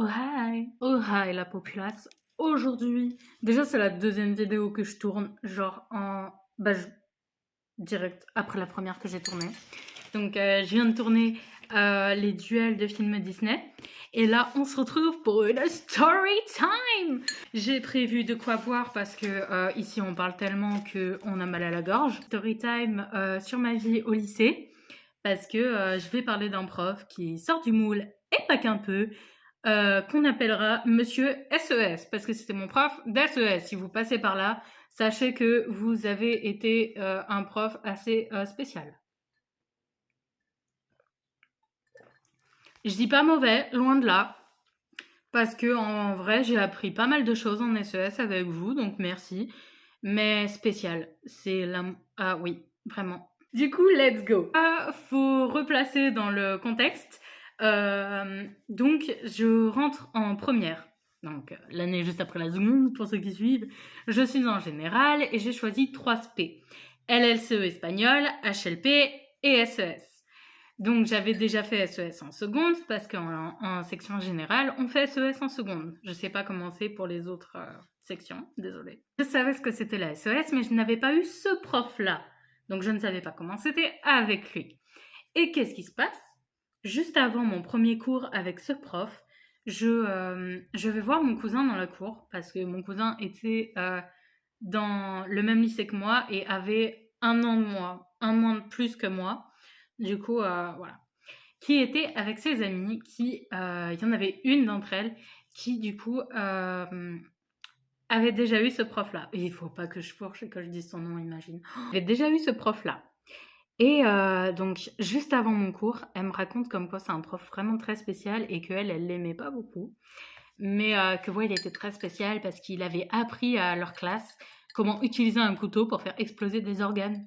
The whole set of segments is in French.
Oh hi la populace. Aujourd'hui, déjà c'est la deuxième vidéo que je tourne, genre direct après la première que j'ai tournée. Donc je viens de tourner les duels de films Disney. Et là, on se retrouve pour une story time. J'ai prévu de quoi boire parce que ici on parle tellement qu'on a mal à la gorge. Story time sur ma vie au lycée parce que je vais parler d'un prof qui sort du moule et pas qu'un peu. Qu'on appellera Monsieur SES, parce que c'était mon prof d'SES. Si vous passez par là, sachez que vous avez été un prof assez spécial. Je dis pas mauvais, loin de là, parce que en vrai, j'ai appris pas mal de choses en SES avec vous, donc merci. Mais spécial, c'est la... Ah oui, vraiment. Du coup, let's go. Faut replacer dans le contexte. Donc, je rentre en première. Donc, l'année juste après la seconde, pour ceux qui suivent. Je suis en général et j'ai choisi 3 SP. LLCE espagnol, HLP et SES. Donc, j'avais déjà fait SES en seconde parce qu'en section générale, on fait SES en seconde. Je sais pas comment c'est pour les autres sections, désolée. Je savais ce que c'était la SES, mais je n'avais pas eu ce prof-là. Donc, je ne savais pas comment c'était avec lui. Et qu'est-ce qui se passe? Juste avant mon premier cours avec ce prof, je vais voir mon cousin dans la cour parce que mon cousin était dans le même lycée que moi et avait un an de plus que moi. Du coup, voilà. Qui était avec ses amis, il y en avait une d'entre elles qui, du coup, avait déjà eu ce prof-là. Et il faut pas que je fourche et que je dise son nom, imagine. Avait déjà eu ce prof-là. Et donc, juste avant mon cours, elle me raconte comme quoi c'est un prof vraiment très spécial et qu'elle, elle l'aimait pas beaucoup. Mais que ouais, il était très spécial parce qu'il avait appris à leur classe comment utiliser un couteau pour faire exploser des organes.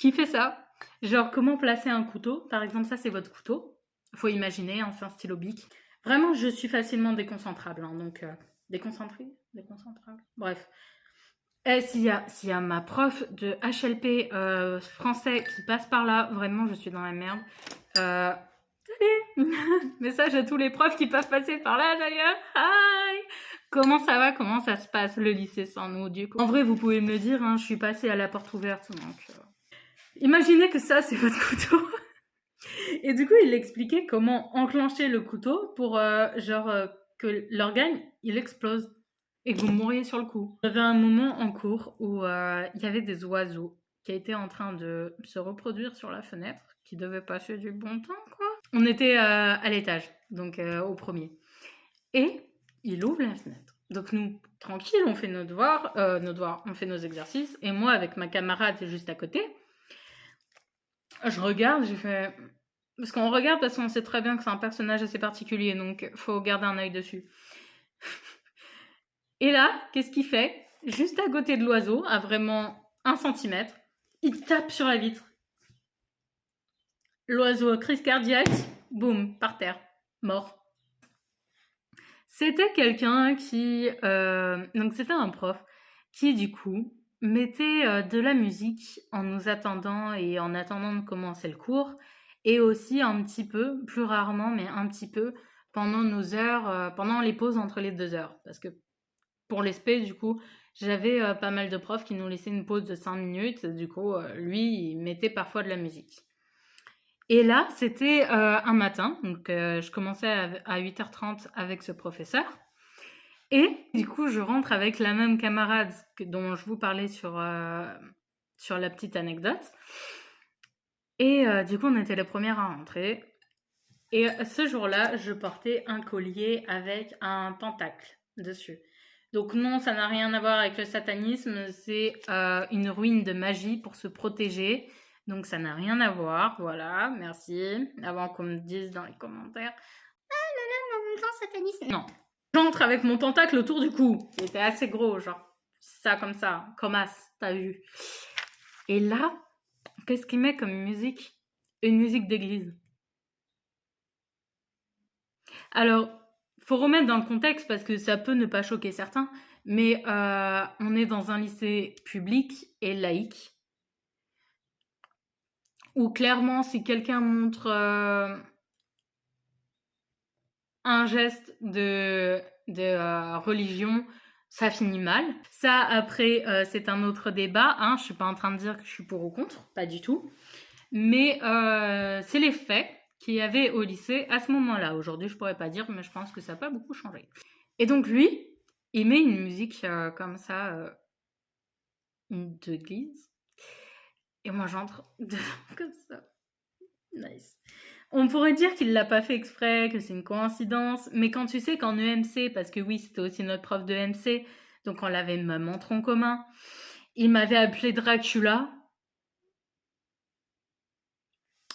Qui fait ça? Genre, comment placer un couteau? Par exemple, ça, c'est votre couteau. Faut imaginer, hein, c'est un stylo bic. Vraiment, je suis facilement déconcentrable. Hein, donc, déconcentré? Déconcentrable? Bref. Et s'il y a ma prof de HLP français qui passe par là, vraiment, je suis dans la merde. Salut. Message à tous les profs qui peuvent passer par là, d'ailleurs. Hi. Comment ça va? Comment ça se passe, le lycée sans nous, du coup? En vrai, vous pouvez me le dire, hein, je suis passée à la porte ouverte, donc... Imaginez que ça, c'est votre couteau. Et du coup, il expliquait comment enclencher le couteau pour, que l'organe, il explose et que vous mouriez sur le coup. Il y avait un moment en cours où il y avait des oiseaux qui étaient en train de se reproduire sur la fenêtre, qui devaient passer du bon temps, quoi. On était à l'étage, donc au premier. Et il ouvre la fenêtre. Donc nous, tranquille, on fait nos devoirs, on fait nos exercices. Et moi, avec ma camarade juste à côté, je regarde, j'ai fait... Parce qu'on regarde parce qu'on sait très bien que c'est un personnage assez particulier, donc faut garder un œil dessus. Et là, qu'est-ce qu'il fait? Juste à côté de l'oiseau, à vraiment 1 centimètre, il tape sur la vitre. L'oiseau, crise cardiaque, boum, par terre, mort. C'était quelqu'un qui... donc c'était un prof qui, du coup, mettait de la musique en nous attendant et en attendant de commencer le cours, et aussi un petit peu, plus rarement, mais un petit peu, pendant nos heures, pendant les pauses entre les 2 heures. Parce que pour les spé, du coup, j'avais pas mal de profs qui nous laissaient une pause de 5 minutes. Du coup, lui, il mettait parfois de la musique. Et là, c'était un matin, donc je commençais à 8h30 avec ce professeur. Et du coup, je rentre avec la même camarade dont je vous parlais sur la petite anecdote. Et du coup, on était les premières à rentrer. Et ce jour-là, je portais un collier avec un pentacle dessus. Donc non, ça n'a rien à voir avec le satanisme, c'est une ruine de magie pour se protéger. Donc ça n'a rien à voir, voilà, merci. Avant qu'on me dise dans les commentaires, ah là là, en même temps satanisme. Non, j'entre avec mon pentacle autour du cou. Il était assez gros, genre ça comme ça, comme as, t'as vu. Et là, qu'est-ce qu'il met comme musique? Une musique d'église. Alors, faut remettre dans le contexte parce que ça peut ne pas choquer certains, mais on est dans un lycée public et laïque où clairement, si quelqu'un montre un geste de religion, ça finit mal. Ça, après, c'est un autre débat. Hein. Je suis pas en train de dire que je suis pour ou contre, pas du tout. Mais c'est les faits qu'il y avait au lycée à ce moment-là. Aujourd'hui, je pourrais pas dire, mais je pense que ça n'a pas beaucoup changé. Et donc lui, il met une musique comme ça, d'église. Et moi, j'entre comme ça. Nice. On pourrait dire qu'il l'a pas fait exprès, que c'est une coïncidence, mais quand tu sais qu'en EMC, parce que oui, c'était aussi notre prof de EMC, donc on l'avait même en tronc commun, il m'avait appelé Dracula.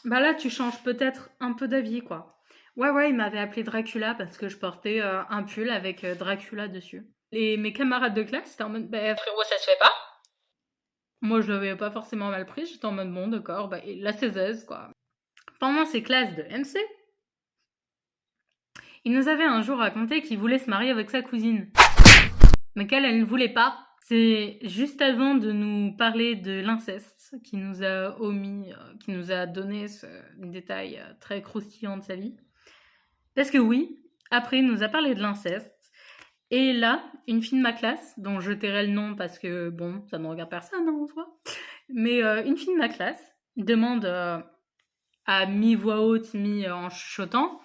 Bah là, tu changes peut-être un peu d'avis, quoi. Ouais, il m'avait appelé Dracula parce que je portais un pull avec Dracula dessus. Et mes camarades de classe étaient en mode, bah frérot, ça se fait pas. Moi, je l'avais pas forcément mal pris, j'étais en mode, bon, d'accord, bah, la 16 quoi. Pendant ces classes de MC, il nous avait un jour raconté qu'il voulait se marier avec sa cousine. Mais qu'elle, elle ne voulait pas. C'est juste avant de nous parler de l'inceste qui nous a qui nous a donné ce détail très croustillant de sa vie. Parce que oui, après, il nous a parlé de l'inceste. Et là, une fille de ma classe, dont je tairai le nom parce que, bon, ça ne regarde personne en soi, mais une fille de ma classe demande à mi-voix haute, mi-en chuchotant,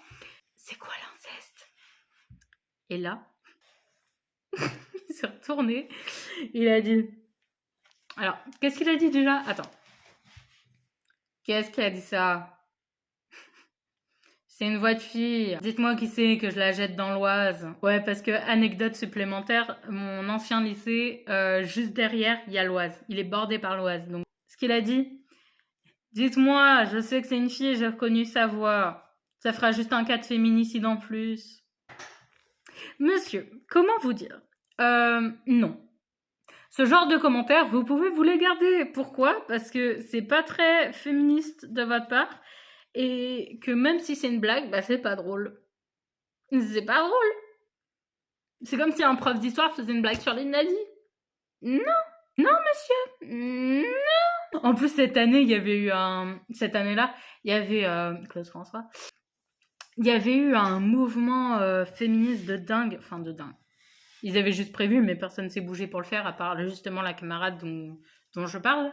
c'est quoi l'inceste? Et là, il s'est retourné, il a dit... Alors, qu'est-ce qu'il a dit déjà? Attends. Qu'est-ce qu'il a dit ça? C'est une voix de fille. Dites-moi qui c'est, que je la jette dans l'Oise. Ouais, parce que, anecdote supplémentaire, mon ancien lycée, juste derrière, il y a l'Oise. Il est bordé par l'Oise. Donc, ce qu'il a dit, dites-moi, je sais que c'est une fille et j'ai reconnu sa voix. Ça fera juste un cas de féminicide en plus. Monsieur, comment vous dire? Non. Ce genre de commentaires, vous pouvez vous les garder. Pourquoi? Parce que c'est pas très féministe de votre part. Et que même si c'est une blague, bah c'est pas drôle. C'est pas drôle. C'est comme si un prof d'histoire faisait une blague sur les nazis. Non, non monsieur, non. En plus cette année, il y avait eu cette année-là, il y avait Claude François. Il y avait eu un mouvement féministe de dingue, enfin de dingue. Ils avaient juste prévu, mais personne ne s'est bougé pour le faire, à part justement la camarade dont je parle.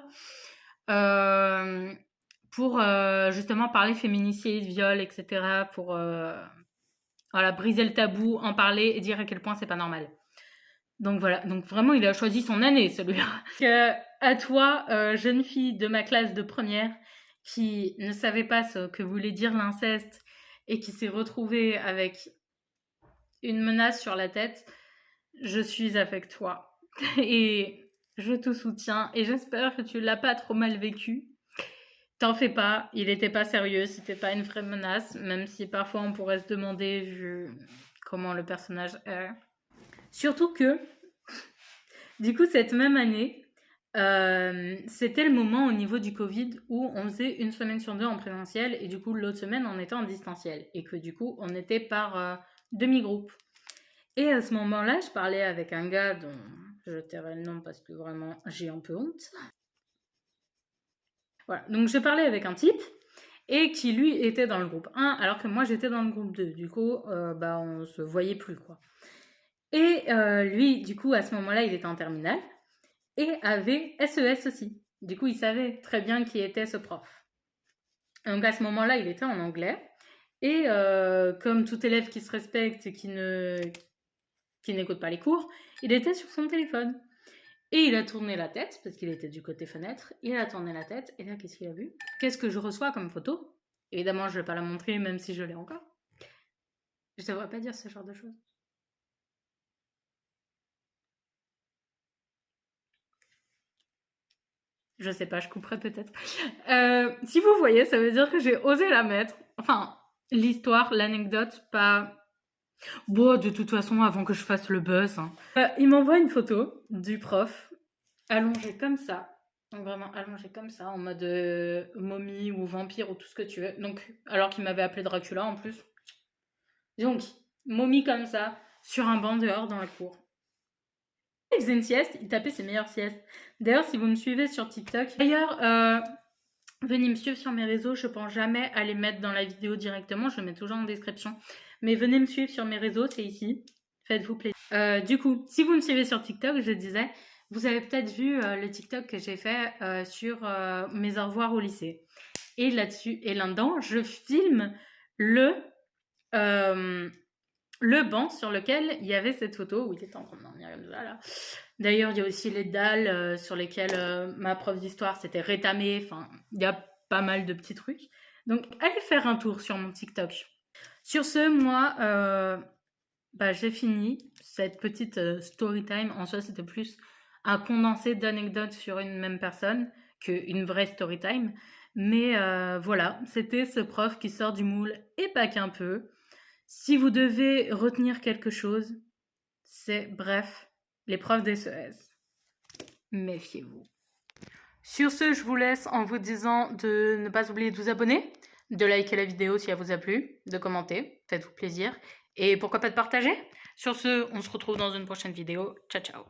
Pour justement parler féminicide, viol, etc. Pour voilà, briser le tabou, en parler et dire à quel point c'est pas normal. Donc voilà, donc vraiment il a choisi son année celui-là. À toi, jeune fille de ma classe de première, qui ne savait pas ce que voulait dire l'inceste et qui s'est retrouvée avec une menace sur la tête, je suis avec toi. Et je te soutiens et j'espère que tu l'as pas trop mal vécu. T'en fais pas, il était pas sérieux, c'était pas une vraie menace, même si parfois on pourrait se demander vu comment le personnage est. Surtout que, du coup, cette même année, c'était le moment au niveau du Covid où on faisait une semaine sur deux en présentiel et du coup, l'autre semaine, on était en distanciel et que du coup, on était par demi-groupe. Et à ce moment-là, je parlais avec un gars dont je tairai le nom parce que vraiment, j'ai un peu honte. Voilà, donc je parlais avec un type et qui lui était dans le groupe 1 alors que moi j'étais dans le groupe 2. Du coup, bah on se voyait plus quoi. Et lui, du coup, à ce moment-là, il était en terminale et avait SES aussi. Du coup, il savait très bien qui était ce prof. Donc à ce moment-là, il était en anglais et comme tout élève qui se respecte et qui n'écoute pas les cours, il était sur son téléphone. Et il a tourné la tête, parce qu'il était du côté fenêtre, il a tourné la tête, et là, qu'est-ce qu'il a vu? Qu'est-ce que je reçois comme photo? Évidemment, je ne vais pas la montrer, même si je l'ai encore. Je ne devrais pas dire ce genre de choses. Je sais pas, je couperai peut-être. Si vous voyez, ça veut dire que j'ai osé la mettre. Enfin, l'histoire, l'anecdote, pas... Bon, de toute façon, avant que je fasse le buzz. Hein. Il m'envoie une photo du prof, allongé comme ça. Donc vraiment allongé comme ça, en mode momie ou vampire ou tout ce que tu veux. Donc, alors qu'il m'avait appelé Dracula en plus. Donc, momie comme ça, sur un banc dehors dans la cour. Il faisait une sieste, il tapait ses meilleures siestes. D'ailleurs, si vous me suivez sur TikTok, d'ailleurs, venez me suivre sur mes réseaux. Je pense jamais à les mettre dans la vidéo directement. Je le mets toujours en description. Mais venez me suivre sur mes réseaux, c'est ici. Faites-vous plaisir. Du coup, si vous me suivez sur TikTok, je disais, vous avez peut-être vu le TikTok que j'ai fait sur mes au revoir au lycée. Et là-dessus, et là-dedans, je filme le banc sur lequel il y avait cette photo où il était en train de dormir comme ça là. D'ailleurs, il y a aussi les dalles sur lesquelles ma prof d'histoire s'était rétamée. Enfin, il y a pas mal de petits trucs. Donc, allez faire un tour sur mon TikTok. Sur ce, moi, j'ai fini cette petite story time. En soi, c'était plus un condensé d'anecdotes sur une même personne qu'une vraie story time. Mais voilà, c'était ce prof qui sort du moule et pas qu'un peu. Si vous devez retenir quelque chose, c'est, bref, les profs des SES. Méfiez-vous. Sur ce, je vous laisse en vous disant de ne pas oublier de vous abonner, de liker la vidéo si elle vous a plu, de commenter, faites-vous plaisir, et pourquoi pas de partager. Sur ce, on se retrouve dans une prochaine vidéo. Ciao, ciao.